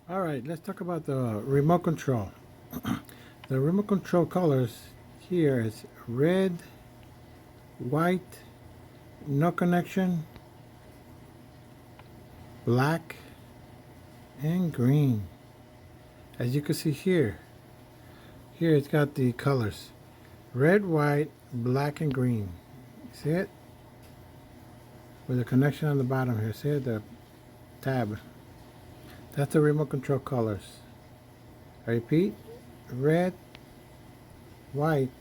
Alright, let's talk about the remote control. The remote control colors here is red, white, no connection, black, and green. As you can see here it's got the colors red, white, black, and green. See it? With a connection on the bottom here. See it? The tab. That's the remote control colors. I repeat, red, white,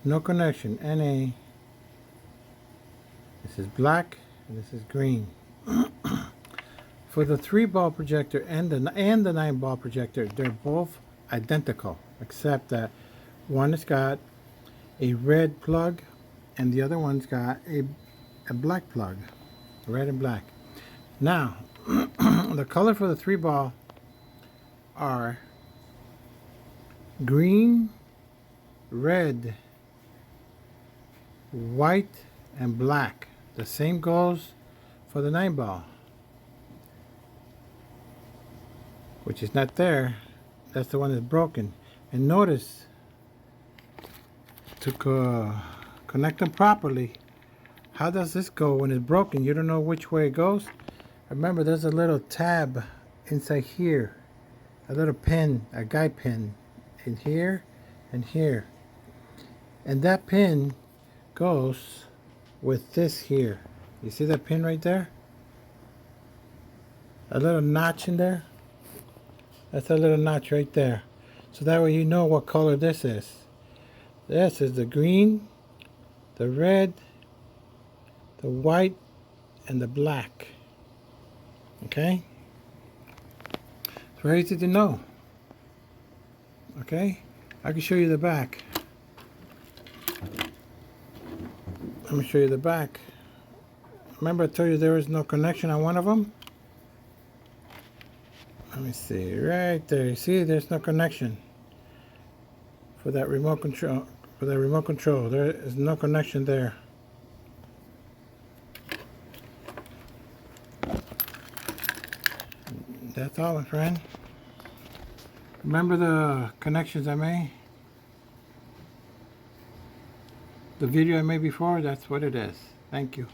no connection, NA. This is black, and this is green. For the 3-ball projector and the 9-ball projector, they're both identical, except that one has got a red plug, and the other one's got a black plug, red and black. Now, the color for the 3-ball are green, red, white, and black. The same goes for the 9-ball, which is not there. That's the one that's broken. And notice, to connect them properly, how does this go when it's broken? You don't know which way it goes. Remember, there's a little tab inside here, a little pin, a guide pin in here and here, and that pin goes with this here. You see that pin right there? A little notch in there. That's a little notch right there. So that way you know what color this is. This is the green, the red, the white, and the black. Okay? It's very easy to know. Okay? I can show you the back. Let me show you the back. Remember I told you there was no connection on one of them? Let me see, right there. You see, there's no connection for that remote control. For the remote control, there is no connection there. That's all, my friend. Remember the connections I made? The video I made before, that's what it is. Thank you.